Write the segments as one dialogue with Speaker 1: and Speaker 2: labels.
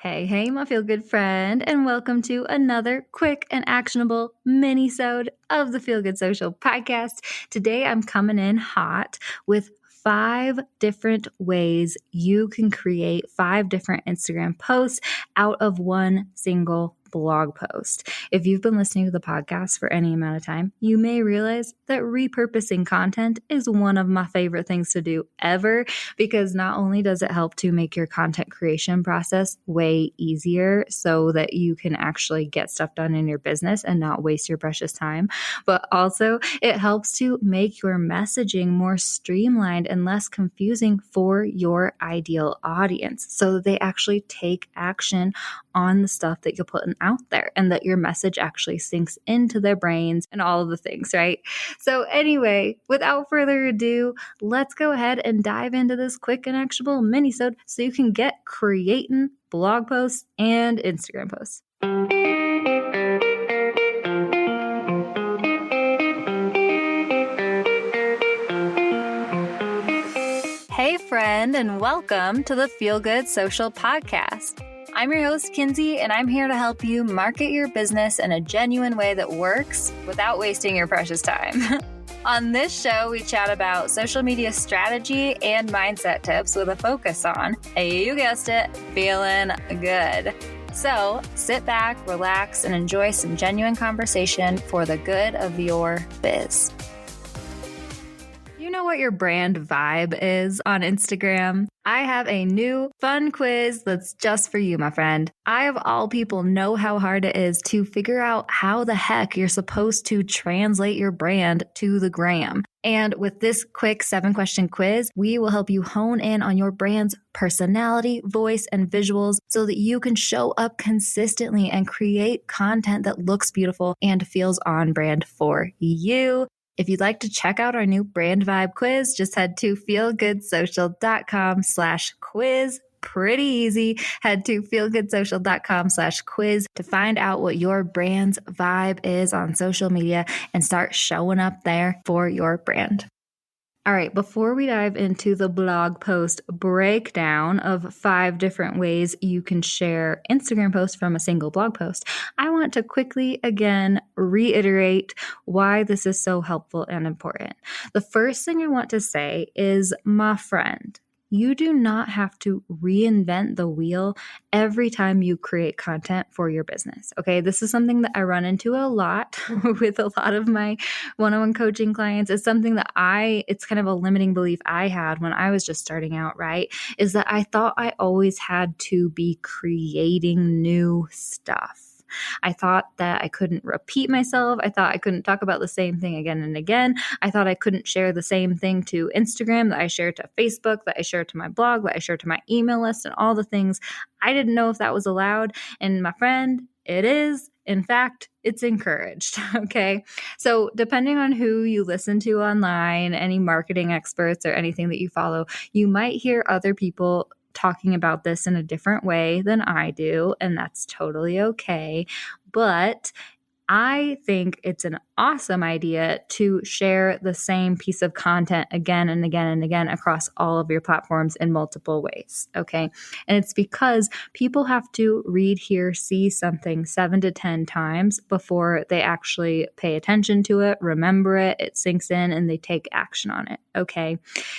Speaker 1: Hey, my feel good friend, and welcome to another quick and actionable mini-sode of the Feel Good Social podcast. Today, I'm coming in hot with 5 different ways you can create 5 different Instagram posts out of one single blog post. If you've been listening to the podcast for any amount of time, you may realize that repurposing content is one of my favorite things to do ever, because not only does it help to make your content creation process way easier so that you can actually get stuff done in your business and not waste your precious time, but also it helps to make your messaging more streamlined and less confusing for your ideal audience so that they actually take action on the stuff that you're putting out there and that your message actually sinks into their brains and all of the things, right? So anyway, without further ado, let's go ahead and dive into this quick and actionable mini-sode so you can get creating blog posts and Instagram posts. Hey friend, and welcome to the Feel Good Social podcast. I'm your host, Kinsey, and I'm here to help you market your business in a genuine way that works without wasting your precious time. On this show, we chat about social media strategy and mindset tips with a focus on, you guessed it, feeling good. So sit back, relax, and enjoy some genuine conversation for the good of your biz. You know what your brand vibe is on Instagram? I have a new fun quiz that's just for you, my friend. I, of all people, know how hard it is to figure out how the heck you're supposed to translate your brand to the gram. And with this quick 7-question quiz, we will help you hone in on your brand's personality, voice, and visuals so that you can show up consistently and create content that looks beautiful and feels on brand for you. If you'd like to check out our new brand vibe quiz, just head to feelgoodsocial.com/quiz. Pretty easy. Head to feelgoodsocial.com/quiz to find out what your brand's vibe is on social media and start showing up there for your brand. All right, before we dive into the blog post breakdown of 5 different ways you can share Instagram posts from a single blog post, I want to quickly again reiterate why this is so helpful and important. The first thing I want to say is, my friend, you do not have to reinvent the wheel every time you create content for your business. Okay, this is something that I run into a lot with a lot of my one-on-one coaching clients. It's something that it's kind of a limiting belief I had when I was just starting out, right? Is that I thought I always had to be creating new stuff. I thought that I couldn't repeat myself. I thought I couldn't talk about the same thing again and again. I thought I couldn't share the same thing to Instagram that I shared to Facebook, that I shared to my blog, that I shared to my email list, and all the things. I didn't know if that was allowed. And my friend, it is. In fact, it's encouraged. Okay. So depending on who you listen to online, any marketing experts or anything that you follow, you might hear other people talking about this in a different way than I do, and that's totally okay. But I think it's an awesome idea to share the same piece of content again and again and again across all of your platforms in multiple ways, okay? And it's because people have to read, hear, see something 7 to 10 times before they actually pay attention to it, remember it, it sinks in, and they take action on it, okay?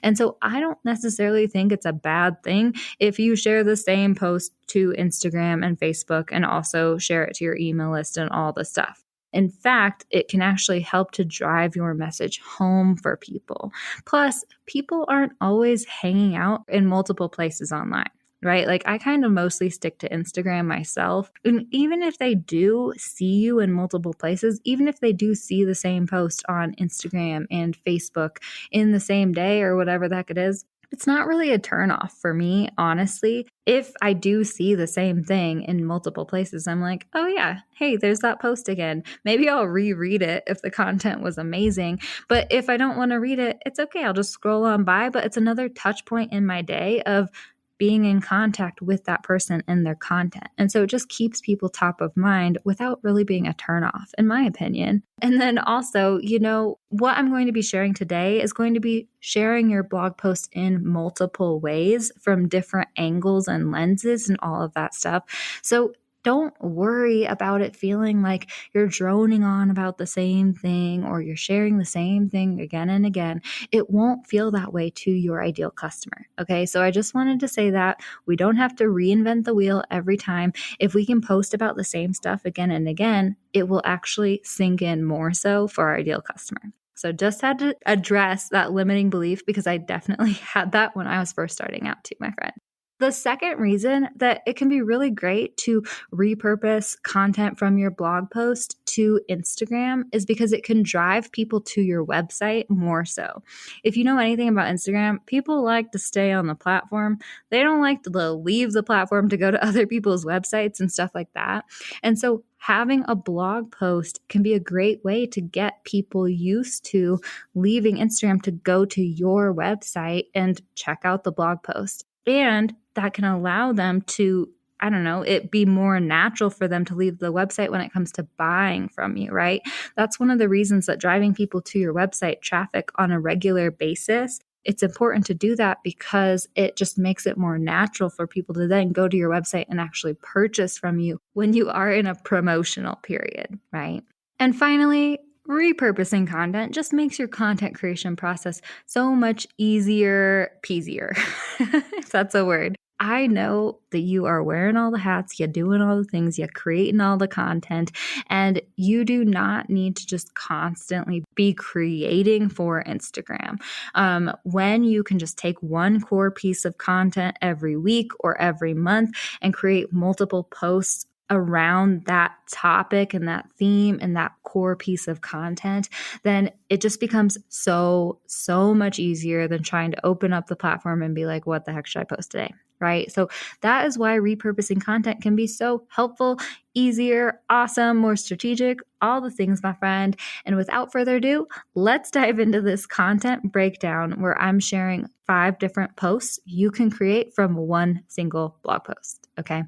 Speaker 1: And so I don't necessarily think it's a bad thing if you share the same post to Instagram and Facebook and also share it to your email list and all the stuff. In fact, it can actually help to drive your message home for people. Plus, people aren't always hanging out in multiple places online, right? Like, I kind of mostly stick to Instagram myself. And even if they do see you in multiple places, even if they do see the same post on Instagram and Facebook in the same day or whatever the heck it is, it's not really a turnoff for me, honestly. If I do see the same thing in multiple places, I'm like, oh yeah, hey, there's that post again. Maybe I'll reread it if the content was amazing. But if I don't want to read it, it's okay. I'll just scroll on by. But it's another touch point in my day of being in contact with that person and their content. And so it just keeps people top of mind without really being a turnoff, in my opinion. And then also, what I'm going to be sharing today is going to be sharing your blog post in multiple ways from different angles and lenses and all of that stuff. So don't worry about it feeling like you're droning on about the same thing or you're sharing the same thing again and again. It won't feel that way to your ideal customer. Okay. So I just wanted to say that we don't have to reinvent the wheel every time. If we can post about the same stuff again and again, it will actually sink in more so for our ideal customer. So just had to address that limiting belief because I definitely had that when I was first starting out too, my friend. The second reason that it can be really great to repurpose content from your blog post to Instagram is because it can drive people to your website more so. If you know anything about Instagram, people like to stay on the platform. They don't like to leave the platform to go to other people's websites and stuff like that. And so having a blog post can be a great way to get people used to leaving Instagram to go to your website and check out the blog post. And that can allow them to, it be more natural for them to leave the website when it comes to buying from you, right? That's one of the reasons that driving people to your website traffic on a regular basis, it's important to do that because it just makes it more natural for people to then go to your website and actually purchase from you when you are in a promotional period, right? And finally, repurposing content just makes your content creation process so much easier peasier, if that's a word. I know that you are wearing all the hats, you're doing all the things, you're creating all the content, and you do not need to just constantly be creating for Instagram. When you can just take one core piece of content every week or every month and create multiple posts around that topic and that theme and that core piece of content, then it just becomes so much easier than trying to open up the platform and be like, what the heck should I post today? Right? So that is why repurposing content can be so helpful, easier, awesome, more strategic, all the things, my friend. And without further ado, let's dive into this content breakdown where I'm sharing 5 different posts you can create from one single blog post. Okay.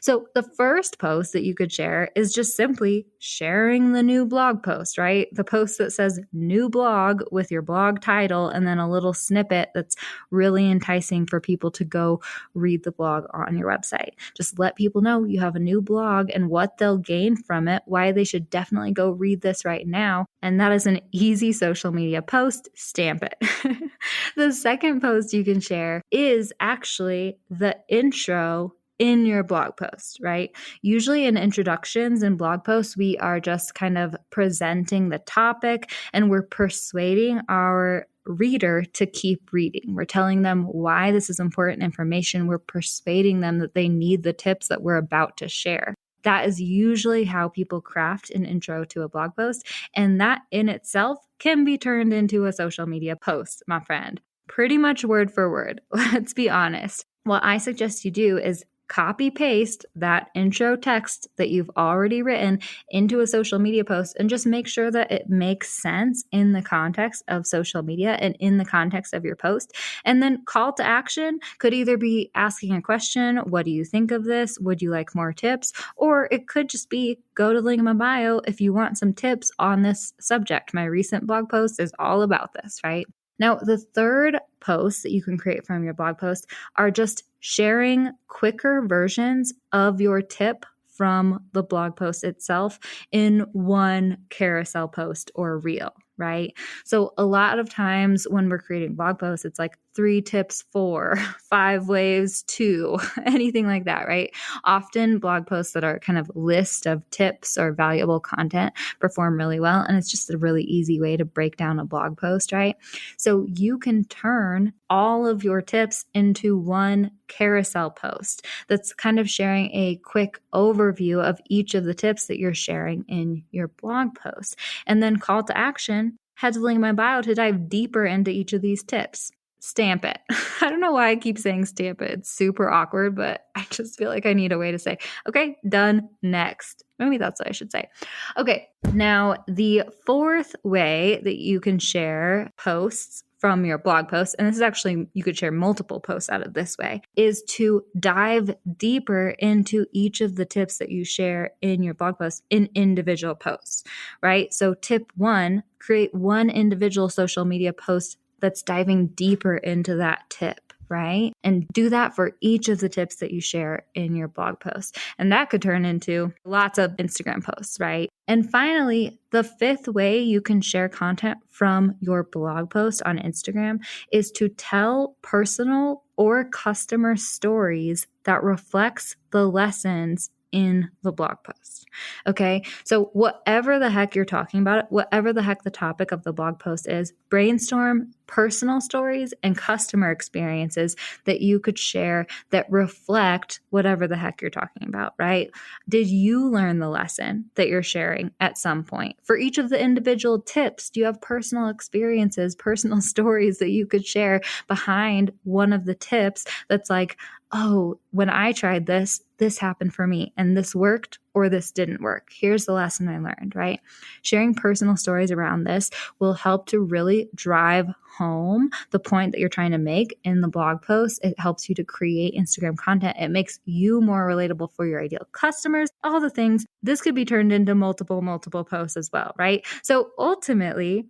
Speaker 1: So the first post that you could share is just simply sharing the new blog post, right? The post that says new blog with your blog title and then a little snippet that's really enticing for people to go read the blog on your website. Just let people know you have a new blog and what they'll gain from it, why they should definitely go read this right now. And that is an easy social media post. Stamp it. The second post you can share is actually the intro in your blog post, right? Usually in introductions and blog posts, we are just kind of presenting the topic and we're persuading our reader to keep reading. We're telling them why this is important information. We're persuading them that they need the tips that we're about to share. That is usually how people craft an intro to a blog post. And that in itself can be turned into a social media post, my friend. Pretty much word for word. Let's be honest. What I suggest you do is copy paste that intro text that you've already written into a social media post and just make sure that it makes sense in the context of social media and in the context of your post. And then call to action could either be asking a question, what do you think of this? Would you like more tips? Or it could just be go to link in my bio if you want some tips on this subject. My recent blog post is all about this, right? Now, the third post that you can create from your blog post are just sharing quicker versions of your tip from the blog post itself in one carousel post or reel, right? So a lot of times when we're creating blog posts, it's like 3 tips for, 5 ways to, anything like that, right? Often blog posts that are kind of list of tips or valuable content perform really well. And it's just a really easy way to break down a blog post, right? So you can turn all of your tips into one carousel post that's kind of sharing a quick overview of each of the tips that you're sharing in your blog post. And then call to action, head to the link in my bio to dive deeper into each of these tips. Stamp it. I don't know why I keep saying stamp it. It's super awkward, but I just feel like I need a way to say, okay, done, next. Maybe that's what I should say. Okay. Now, the fourth way that you can share posts from your blog posts, and this is actually, you could share multiple posts out of this way, is to dive deeper into each of the tips that you share in your blog posts in individual posts, right? So tip 1, create one individual social media post that's diving deeper into that tip, right? And do that for each of the tips that you share in your blog post. And that could turn into lots of Instagram posts, right? And finally, the fifth way you can share content from your blog post on Instagram is to tell personal or customer stories that reflects the lessons in the blog post. Okay. So whatever the heck you're talking about, whatever the heck the topic of the blog post is, brainstorm personal stories and customer experiences that you could share that reflect whatever the heck you're talking about, right? Did you learn the lesson that you're sharing at some point? For each of the individual tips, do you have personal experiences, personal stories that you could share behind one of the tips that's like, oh, when I tried this happened for me and this worked or this didn't work. Here's the lesson I learned, right? Sharing personal stories around this will help to really drive home the point that you're trying to make in the blog post. It helps you to create Instagram content. It makes you more relatable for your ideal customers, all the things. This could be turned into multiple posts as well, right? So ultimately,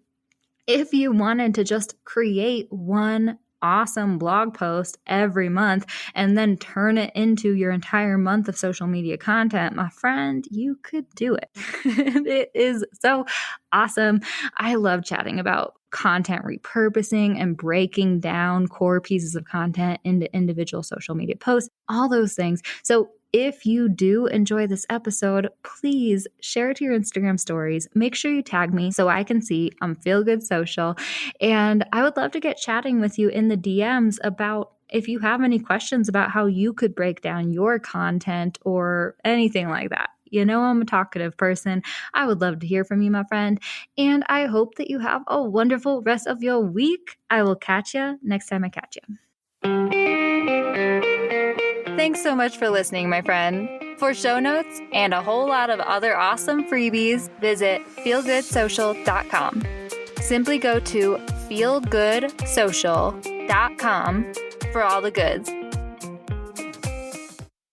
Speaker 1: if you wanted to just create one awesome blog post every month and then turn it into your entire month of social media content, my friend, you could do it. It is so awesome. I love chatting about content repurposing and breaking down core pieces of content into individual social media posts, all those things. So if you do enjoy this episode, please share it to your Instagram stories. Make sure you tag me so I can see I'm Feel Good Social. And I would love to get chatting with you in the DMs about if you have any questions about how you could break down your content or anything like that. You know, I'm a talkative person. I would love to hear from you, my friend. And I hope that you have a wonderful rest of your week. I will catch you next time I catch you. Thanks so much for listening, my friend. For show notes and a whole lot of other awesome freebies, visit feelgoodsocial.com. Simply go to feelgoodsocial.com for all the goods.